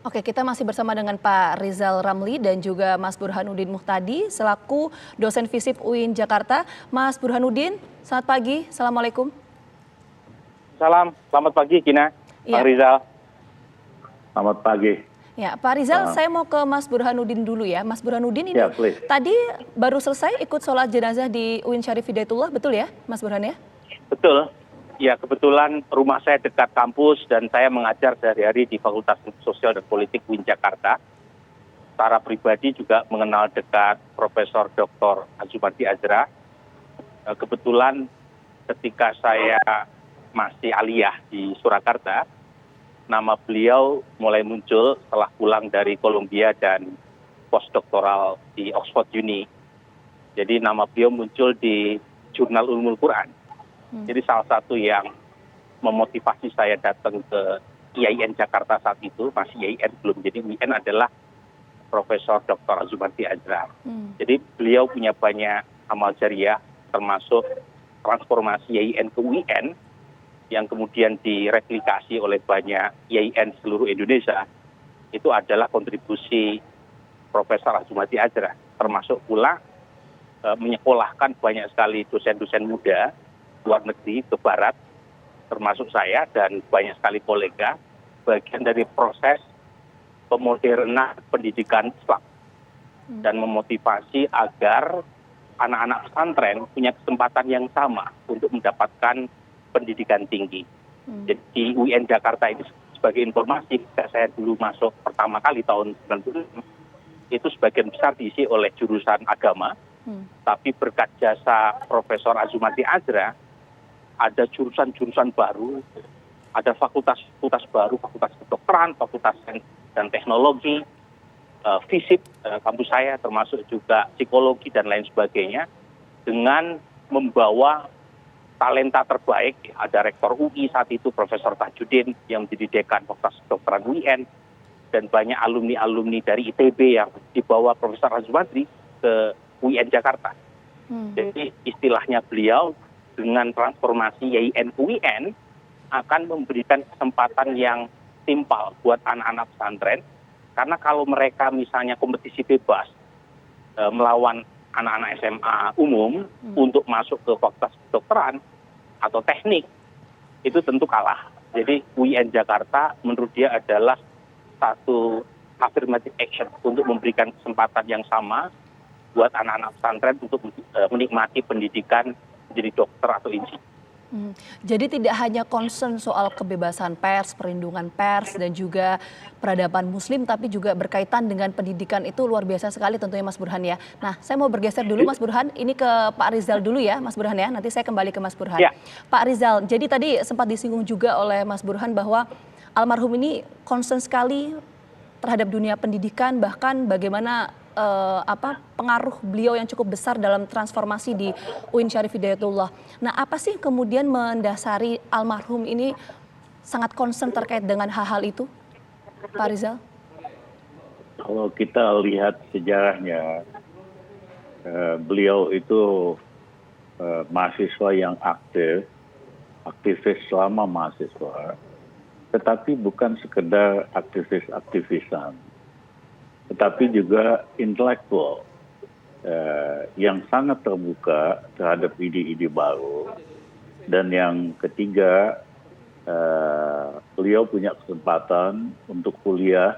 Oke, kita masih bersama dengan Pak Rizal Ramli dan juga Mas Burhanuddin Muhtadi selaku dosen FISIP UIN Jakarta. Mas Burhanuddin, selamat pagi. Assalamualaikum. Selamat pagi Gina, Bang Iya. Rizal. Selamat pagi. Ya, Pak Rizal, saya mau ke Mas Burhanuddin dulu ya. Mas Burhanuddin ini tadi baru selesai ikut sholat jenazah di UIN Syarif Hidayatullah, betul ya, Mas Burhan ya? Betul. Ya, kebetulan rumah saya dekat kampus dan saya mengajar sehari-hari di Fakultas Sosial dan Politik UIN Jakarta. Secara pribadi juga mengenal dekat Profesor Dr. Azumardi Azra. Kebetulan ketika saya masih aliyah di Surakarta, nama beliau mulai muncul setelah pulang dari Columbia dan postdoktoral di Oxford Uni. Jadi nama beliau muncul di Jurnal Ulumul Quran. Jadi salah satu yang memotivasi saya datang ke IAIN Jakarta saat itu, masih IAIN belum jadi UIN, adalah Profesor Dr. Azumardi Azra. Jadi beliau punya banyak amal jariah, termasuk transformasi IAIN ke UIN, yang kemudian direplikasi oleh banyak IAIN seluruh Indonesia. Itu adalah kontribusi Profesor Azumardi Azra, termasuk pula menyekolahkan banyak sekali dosen-dosen muda luar negeri ke barat, termasuk saya dan banyak sekali kolega, bagian dari proses pemodernan pendidikan Islam dan memotivasi agar anak-anak pesantren punya kesempatan yang sama untuk mendapatkan pendidikan tinggi. Jadi UIN Jakarta ini sebagai informasi, ketika saya dulu masuk pertama kali tahun 96, itu sebagian besar diisi oleh jurusan agama, tapi berkat jasa Profesor Azumardi Azra, ada jurusan-jurusan baru, ada fakultas-fakultas baru, fakultas kedokteran, fakultas sains dan teknologi, FISIP, kampus saya, termasuk juga psikologi dan lain sebagainya, dengan membawa talenta terbaik. Ada rektor UI saat itu, Profesor Tajudin, yang menjadi dekan fakultas kedokteran UIN, dan banyak alumni-alumni dari ITB yang dibawa Profesor Azumardi ke UIN Jakarta. Jadi istilahnya beliau, dengan transformasi IAIN UIN akan memberikan kesempatan yang timpal buat anak-anak pesantren, karena kalau mereka misalnya kompetisi bebas melawan anak-anak SMA umum untuk masuk ke fakultas kedokteran atau teknik, itu tentu kalah. Jadi UIN Jakarta menurut dia adalah satu affirmative action untuk memberikan kesempatan yang sama buat anak-anak pesantren untuk menikmati pendidikan menjadi dokter atau insinyur. Jadi tidak hanya concern soal kebebasan pers, perlindungan pers, dan juga peradaban muslim, tapi juga berkaitan dengan pendidikan. Itu luar biasa sekali tentunya Mas Burhan ya. Nah, saya mau bergeser dulu Mas Burhan, ini ke Pak Rizal dulu ya Mas Burhan ya, nanti saya kembali ke Mas Burhan. Ya. Pak Rizal, jadi tadi sempat disinggung juga oleh Mas Burhan bahwa almarhum ini concern sekali terhadap dunia pendidikan, bahkan bagaimana pengaruh beliau yang cukup besar dalam transformasi di UIN Syarif Hidayatullah. Nah, apa sih kemudian mendasari almarhum ini sangat concern terkait dengan hal-hal itu, Pak Rizal? Kalau kita lihat sejarahnya, beliau itu mahasiswa yang aktivis selama mahasiswa, tetapi bukan sekedar aktivisan, tetapi juga intelektual yang sangat terbuka terhadap ide-ide baru. Dan yang ketiga, beliau punya kesempatan untuk kuliah,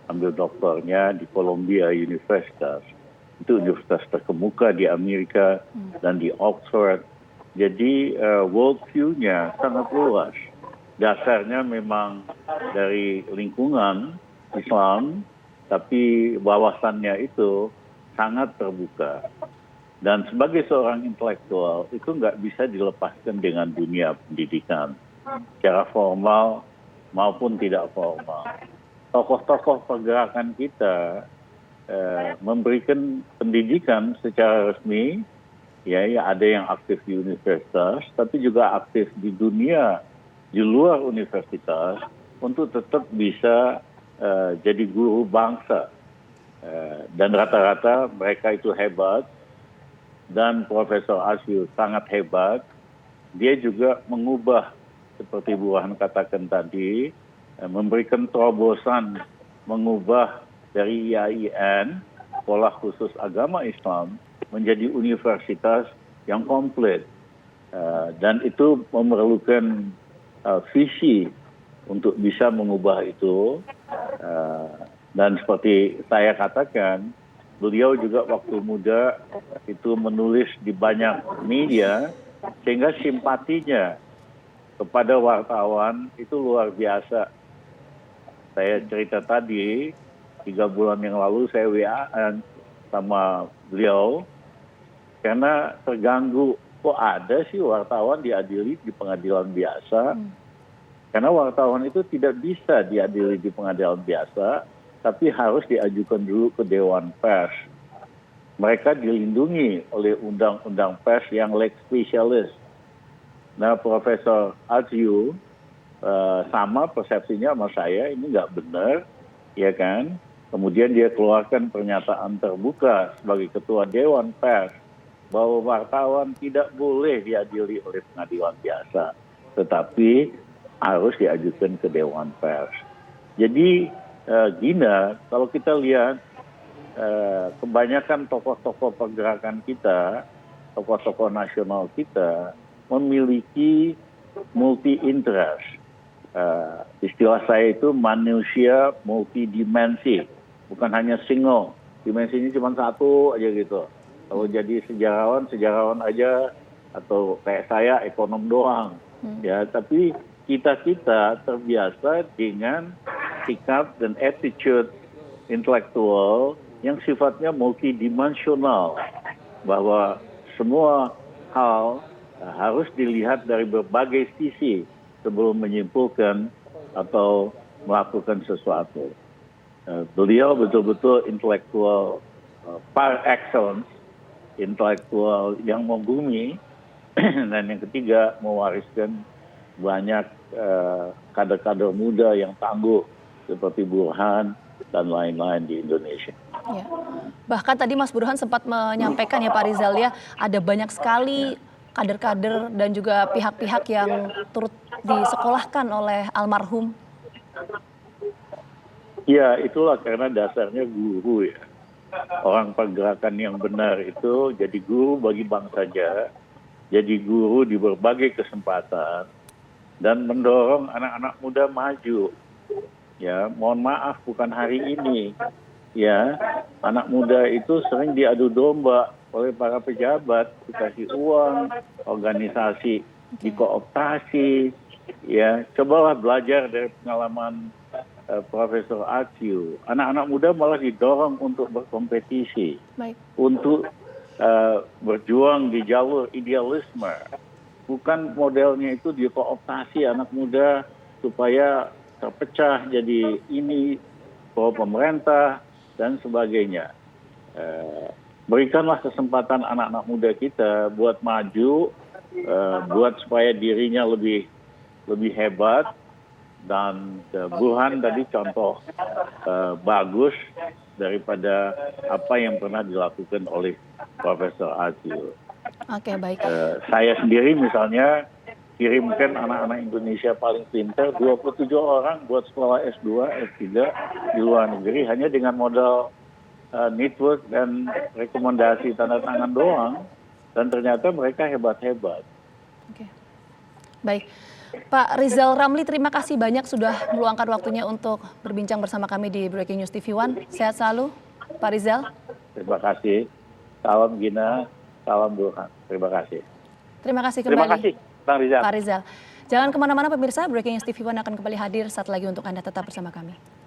ambil doktornya di Columbia University. Itu universitas terkemuka di Amerika dan di Oxford. Jadi world view-nya sangat luas. Dasarnya memang dari lingkungan Islam, tapi wawasannya itu sangat terbuka. Dan sebagai seorang intelektual itu nggak bisa dilepaskan dengan dunia pendidikan, secara formal maupun tidak formal. Tokoh-tokoh pergerakan kita memberikan pendidikan secara resmi, ya ada yang aktif di universitas, tapi juga aktif di dunia di luar universitas untuk tetap bisa jadi guru bangsa. Dan rata-rata mereka itu hebat, dan Profesor Asyul sangat hebat. Dia juga mengubah, seperti Bu Han katakan tadi, memberikan terobosan mengubah dari IAIN, Sekolah Khusus Agama Islam, menjadi universitas yang komplit. Dan itu memerlukan visi untuk bisa mengubah itu. Dan seperti saya katakan, beliau juga waktu muda itu menulis di banyak media, sehingga simpatinya kepada wartawan itu luar biasa. Saya cerita tadi, 3 bulan yang lalu saya WA-an sama beliau, karena terganggu, kok ada sih wartawan diadili di pengadilan biasa. Karena wartawan itu tidak bisa diadili di pengadilan biasa, tapi harus diajukan dulu ke Dewan Pers. Mereka dilindungi oleh undang-undang pers yang lex specialis. Nah, Profesor Azyu sama persepsinya sama saya, ini nggak benar, ya kan? Kemudian dia keluarkan pernyataan terbuka sebagai Ketua Dewan Pers bahwa wartawan tidak boleh diadili oleh pengadilan biasa, tetapi harus diajukan ke Dewan Pers. Jadi Gina, kalau kita lihat kebanyakan tokoh-tokoh pergerakan kita, tokoh-tokoh nasional kita memiliki multi-interest. Istilah saya itu manusia multidimensi, bukan hanya single. Dimensinya cuma satu aja gitu. Kalau jadi sejarawan aja, atau kayak saya ekonom doang. Ya, tapi kita terbiasa dengan sikap dan attitude intelektual yang sifatnya multidimensional, bahwa semua hal harus dilihat dari berbagai sisi sebelum menyimpulkan atau melakukan sesuatu. Beliau betul-betul intelektual par excellence, intelektual yang membumi, dan yang ketiga mewariskan banyak kader-kader muda yang tangguh seperti Burhan dan lain-lain di Indonesia. Ya. Bahkan tadi Mas Burhan sempat menyampaikan ya Pak Rizal ya, ada banyak sekali kader-kader dan juga pihak-pihak yang turut disekolahkan oleh almarhum. Ya, itulah karena dasarnya guru ya. Orang pergerakan yang benar itu jadi guru bagi bangsa, jadi guru di berbagai kesempatan, dan mendorong anak-anak muda maju. Ya, mohon maaf bukan hari ini. Ya, anak muda itu sering diadu domba oleh para pejabat, dikasih uang, organisasi dikooptasi. Ya, cobalah belajar dari pengalaman Profesor Azyu. Anak-anak muda malah didorong untuk berkompetisi, untuk berjuang di jalur idealisme. Bukan modelnya itu dikooptasi anak muda supaya terpecah jadi ini pro pemerintah dan sebagainya. Berikanlah kesempatan anak-anak muda kita buat maju, buat supaya dirinya lebih hebat. Dan Burhan tadi contoh bagus daripada apa yang pernah dilakukan oleh Profesor Azyu. Oke, baik. Saya sendiri misalnya kirimkan anak-anak Indonesia paling pintar 27 orang buat sekolah S2, S3 di luar negeri hanya dengan modal network dan rekomendasi tanda tangan doang, dan ternyata mereka hebat-hebat. Oke. Baik. Pak Rizal Ramli, terima kasih banyak sudah meluangkan waktunya untuk berbincang bersama kami di Breaking News TV One. Sehat selalu, Pak Rizal. Terima kasih. Salam Gina, salam Burhan. Terima kasih. Terima kasih kembali. Terima kasih, Bang Rizal. Pak Rizal. Jangan kemana-mana pemirsa, Breaking News TV One akan kembali hadir saat lagi untuk Anda tetap bersama kami.